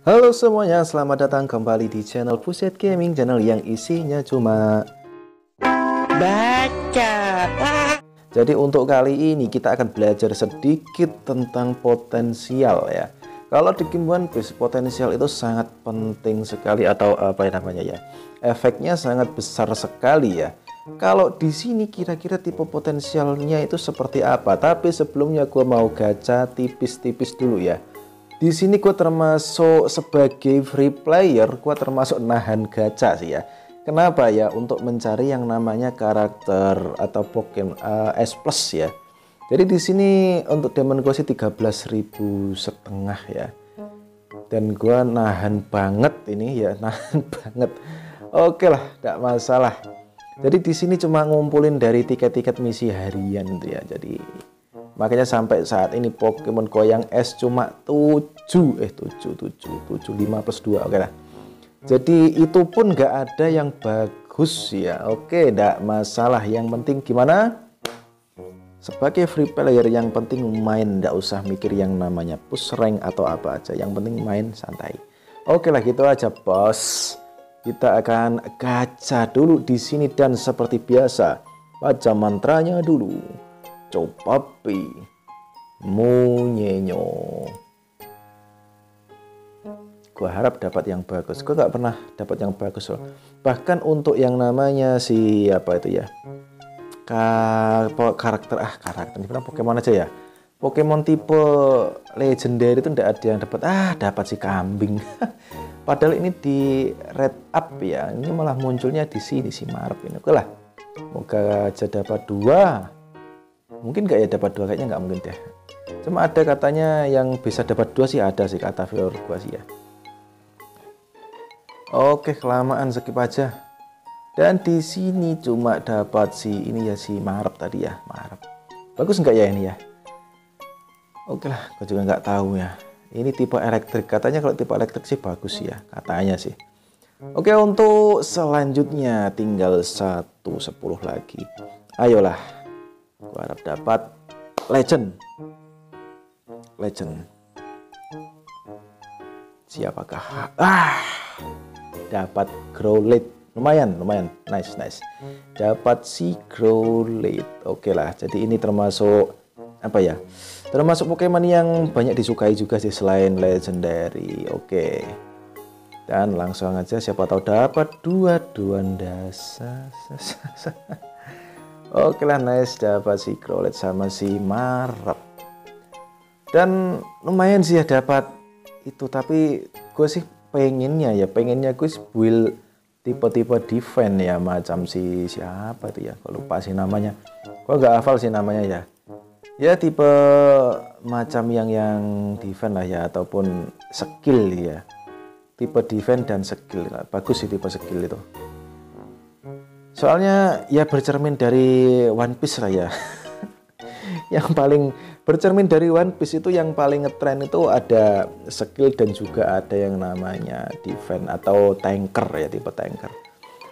Halo semuanya, selamat datang kembali di channel Puset Gaming, channel yang isinya cuma baca. Jadi untuk kali ini kita akan belajar sedikit tentang potensial ya. Kalau di game One Piece potensial itu sangat penting sekali, atau apa namanya ya, efeknya sangat besar sekali ya. Kalau di sini kira-kira tipe potensialnya itu seperti apa? Tapi sebelumnya gue mau gacha tipis-tipis dulu ya. Di sini gue termasuk sebagai free player, gue termasuk nahan gacha sih ya. Kenapa ya? Untuk mencari yang namanya karakter atau Pokemon S Plus ya. Jadi di sini untuk diamond gue sih 13.500 ya. Dan gue nahan banget ini ya, nahan banget. Oke lah, tidak masalah. Jadi di sini cuma ngumpulin dari tiket-tiket misi harian gitu ya. Jadi makanya sampai saat ini Pokemon Goyang S cuma 7 5 plus 2. Oke lah. Jadi itu pun nggak ada yang bagus ya. Oke, tidak masalah. Yang penting gimana? Sebagai free player yang penting main, nggak usah mikir yang namanya push rank atau apa aja. Yang penting main santai. Oke lah, gitu aja bos. Kita akan gacha dulu di sini dan seperti biasa baca mantranya dulu. Copapi Munyenyo. Gua harap dapat yang bagus. Gua nggak pernah dapat yang bagus loh. Bahkan untuk yang namanya si apa itu ya, karakter ini Pokemon aja ya. Pokemon tipe legendary itu nggak ada yang dapat. Dapat si kambing. Padahal ini di red up ya. Ini malah munculnya di sini si Marp ini. Oke lah. Moga aja dapat 2. Mungkin nggak ya dapat 2, kayaknya nggak mungkin deh. Cuma ada katanya yang bisa dapat 2 sih, ada sih kata viewer gua sih ya. Oke, kelamaan skip aja. Dan di sini cuma dapat si ini ya, si Marp tadi ya, Marp. Bagus nggak ya ini ya? Oke lah, gue juga nggak tahu ya. Ini tipe elektrik, katanya kalau tipe elektrik sih bagus ya, katanya sih. Oke, untuk selanjutnya tinggal 110 lagi. Ayolah, gue harap dapat legend. Siapakah? Dapat Growlithe. Lumayan, nice. Dapat si Growlithe. Oke lah, jadi ini termasuk apa ya? Termasuk Pokemon yang banyak disukai juga sih selain legendary. Oke. Dan langsung aja, siapa tahu dapat 2 dasar. Oke lah, nice, dapat si Growlithe sama si Marp. Dan lumayan sih ya dapat itu, tapi gue sih pengennya gue build tipe-tipe defense ya, macam si siapa itu ya, gue lupa sih namanya, gue gak hafal sih namanya ya tipe macam yang defense lah ya, ataupun skill ya, tipe defense dan skill. Bagus sih tipe skill itu, soalnya ya bercermin dari One Piece lah ya. Yang paling bercermin dari One Piece itu, yang paling ngetren itu ada skill dan juga ada yang namanya defense atau tanker ya, tipe tanker.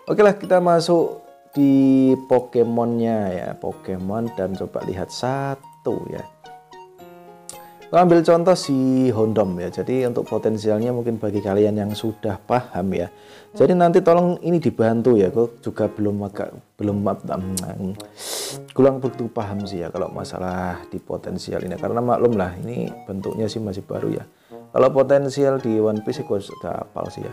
Oke lah, kita masuk di Pokemonnya ya, Pokemon, dan coba lihat satu ya. Kita ambil contoh si Houndoom ya. Jadi untuk potensialnya mungkin bagi kalian yang sudah paham ya. Jadi nanti tolong ini dibantu ya. Gue juga kurang begitu paham sih ya kalau masalah di potensial ini. Karena maklum lah ini bentuknya sih masih baru ya. Kalau potensial di One Piece gue sudah hafal sih ya.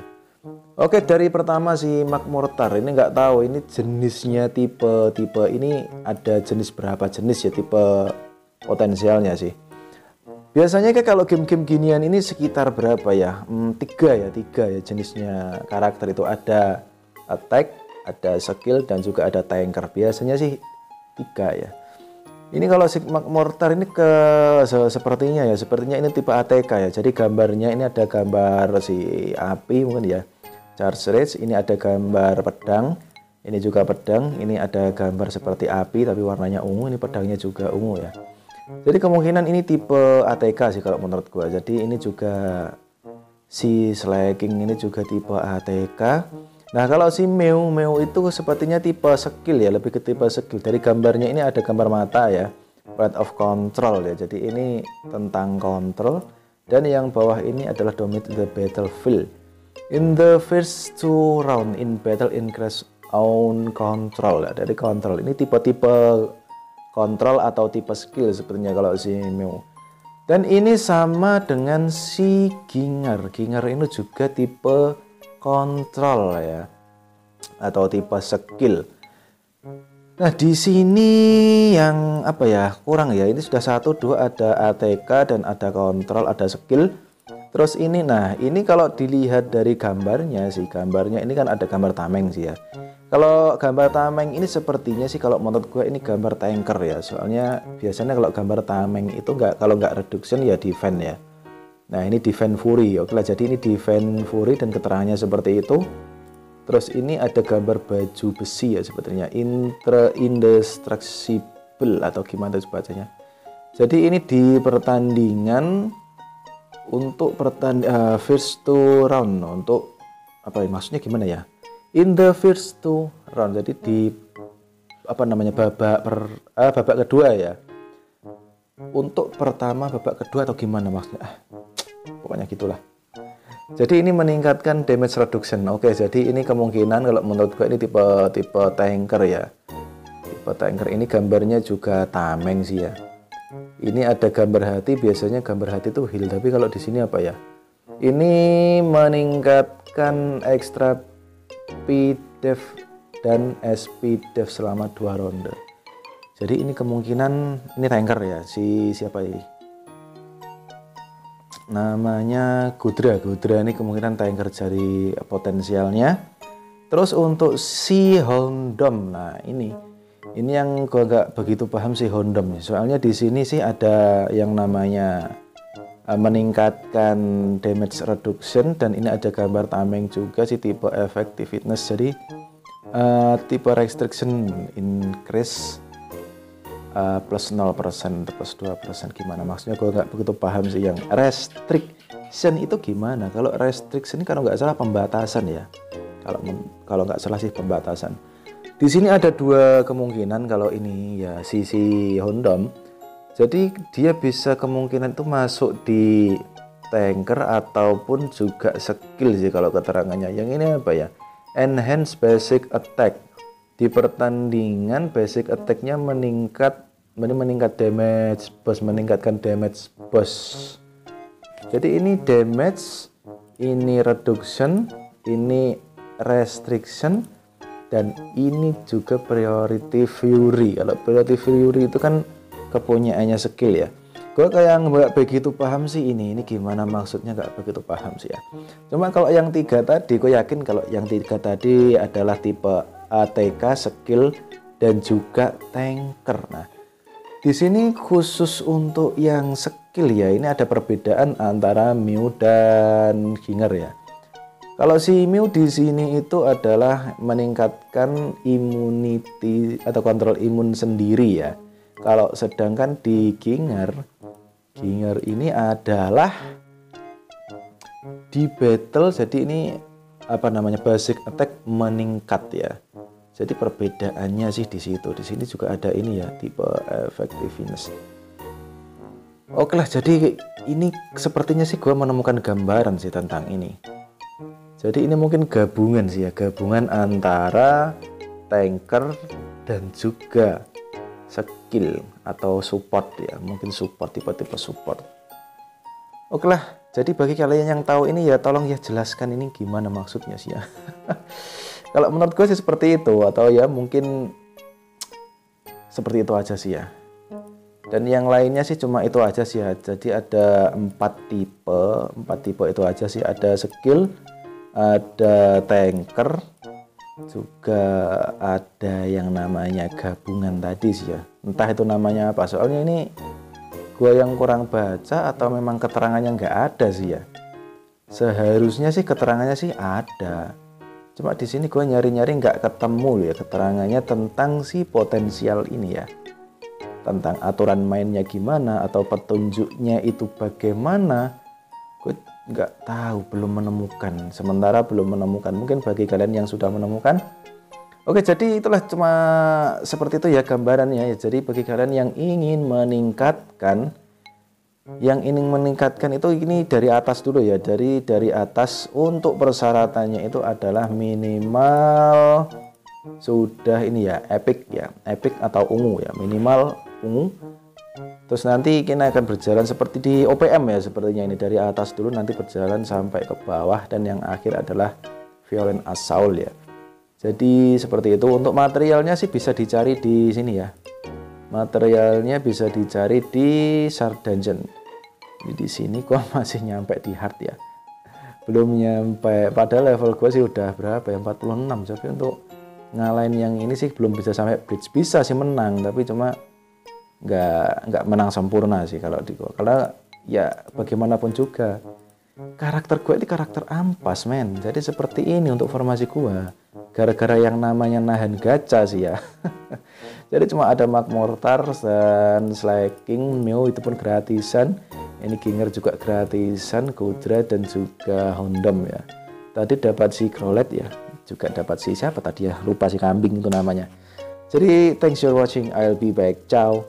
Oke, dari pertama si Magmortar ini nggak tahu ini jenisnya tipe ini ada jenis berapa jenis ya tipe potensialnya sih. Biasanya kalau game-game ginian ini sekitar berapa ya? 3 ya jenisnya karakter itu. Ada attack, ada skill, dan juga ada tanker. Biasanya sih 3 ya. Ini kalau si Magmortar ini sepertinya ini tipe ATK ya. Jadi gambarnya ini ada gambar si api mungkin ya. Charge Rage, ini ada gambar pedang. Ini juga pedang, ini ada gambar seperti api tapi warnanya ungu, ini pedangnya juga ungu ya. Jadi kemungkinan ini tipe ATK sih kalau menurut gua. Jadi ini juga si Slaking ini juga tipe ATK. Nah kalau si Mew itu sepertinya tipe skill ya, lebih ke tipe skill. Dari gambarnya ini ada gambar mata ya, Point of Control ya. Jadi ini tentang kontrol. Dan yang bawah ini adalah dominate the battlefield. In the first 2 round in battle increase own control. Dari control ini tipe-tipe kontrol atau tipe skill sepertinya kalau si Mew. Dan ini sama dengan si Ginger. Ginger ini juga tipe kontrol ya, atau tipe skill. Nah di sini yang apa ya kurang ya, ini sudah 1, 2 ada ATK dan ada kontrol, ada skill. Terus ini, nah ini kalau dilihat dari gambarnya sih, gambarnya ini kan ada gambar tameng sih ya. Kalau gambar tameng ini sepertinya sih kalau menurut gue ini gambar tanker ya, soalnya biasanya kalau gambar tameng itu kalau nggak reduction ya defense ya. Nah ini defense fury, oke lah, jadi ini defense fury dan keterangannya seperti itu. Terus ini ada gambar baju besi ya sebenarnya, indestructible atau gimana sebacanya. Jadi ini di pertandingan untuk first 2 round, untuk apa ya, maksudnya gimana ya? In the first 2 round, jadi di apa namanya babak kedua ya. Untuk pertama, babak kedua atau gimana maksudnya? Pokoknya gitulah. Jadi ini meningkatkan damage reduction. Oke, jadi ini kemungkinan kalau menurut gue ini tipe tanker ya. Tipe tanker ini gambarnya juga tameng sih ya. Ini ada gambar hati, biasanya gambar hati itu heal, tapi kalau di sini apa ya? Ini meningkatkan extra P def dan SP def selama 2 ronde. Jadi ini kemungkinan ini tanker ya. Siapa ini? Namanya Gudra ini kemungkinan tanker dari potensialnya. Terus untuk si Hondom, nah ini yang gue gak begitu paham si Hondom, soalnya di sini sih ada yang namanya meningkatkan damage reduction, dan ini ada gambar tameng juga si tipe effectiveness, jadi tipe restriction increase plus 0% plus 2%, gimana maksudnya gue nggak begitu paham sih. Yang restriction itu gimana? Kalau restriction ini kalau nggak salah pembatasan ya, kalau nggak salah sih pembatasan. Di sini ada 2 kemungkinan kalau ini ya si Hondom. Jadi dia bisa kemungkinan itu masuk di tanker ataupun juga skill sih kalau keterangannya. Yang ini apa ya? Enhance basic attack. Di pertandingan basic attack-nya meningkat damage boss, meningkatkan damage boss. Jadi ini damage, ini reduction, ini restriction, dan ini juga priority fury. Kalau priority fury itu kan kepunyaannya skill ya. Gue kayak nggak begitu paham sih ini gimana maksudnya, nggak begitu paham sih ya. Cuma kalau yang 3 tadi, gue yakin kalau yang 3 tadi adalah tipe ATK, skill, dan juga tanker. Nah, di sini khusus untuk yang skill ya, ini ada perbedaan antara Mew dan Ginger ya. Kalau si Mew di sini itu adalah meningkatkan immunity atau kontrol imun sendiri ya. Kalau sedangkan di Ginger ini adalah di battle, jadi ini apa namanya, basic attack meningkat ya. Jadi perbedaannya sih di situ. Di sini juga ada ini ya, tipe effectiveness. Oke lah, jadi ini sepertinya sih gue menemukan gambaran sih tentang ini. Jadi ini mungkin gabungan sih ya, gabungan antara tanker dan juga skill atau support ya, mungkin support, tipe-tipe support. Oke lah, jadi bagi kalian yang tahu ini ya tolong ya jelaskan ini gimana maksudnya sih ya. Kalau menurut gue sih seperti itu, atau ya mungkin seperti itu aja sih ya. Dan yang lainnya sih cuma itu aja sih ya. Jadi ada 4 tipe itu aja sih. Ada skill, ada tanker, juga ada yang namanya gabungan tadi sih ya. Entah itu namanya apa, soalnya ini gue yang kurang baca atau memang keterangannya nggak ada sih ya. Seharusnya sih keterangannya sih ada. Cuma di sini gue nyari-nyari nggak ketemu ya keterangannya tentang si potensial ini ya. Tentang aturan mainnya gimana atau petunjuknya itu bagaimana. Gue nggak tahu, belum menemukan. Sementara belum menemukan. Mungkin bagi kalian yang sudah menemukan. Oke, jadi itulah cuma seperti itu ya gambarannya ya. Jadi bagi kalian yang ingin meningkatkan Yang ingin meningkatkan itu ini dari atas dulu ya, dari atas. Untuk persyaratannya itu adalah minimal sudah ini ya, epic ya, epic atau ungu ya, minimal ungu. Terus nanti kita akan berjalan seperti di OPM ya, sepertinya ini dari atas dulu nanti berjalan sampai ke bawah, dan yang akhir adalah Violent Assault ya. Jadi seperti itu. Untuk materialnya sih bisa dicari di sini ya. Materialnya bisa dicari di Shard Dungeon. Di sini kok masih nyampe di hard ya. Belum nyampe, padahal level gue sih udah berapa ya, 46. Tapi untuk ngalahin yang ini sih belum bisa sampai bridge. Bisa sih menang, tapi cuma nggak menang sempurna sih kalau di gue. Karena ya bagaimanapun juga karakter gue ini karakter ampas men. Jadi seperti ini untuk formasi gue, gara-gara yang namanya nahan gacha sih ya. Jadi cuma ada Mag Mortar dan Slaking, Meo itu pun gratisan. Ini Ginger juga gratisan, Kudra dan juga Hondom ya. Tadi dapat si Crowlet ya, juga dapat si siapa tadi ya, lupa si kambing itu namanya. Jadi thanks for watching, I'll be back, ciao.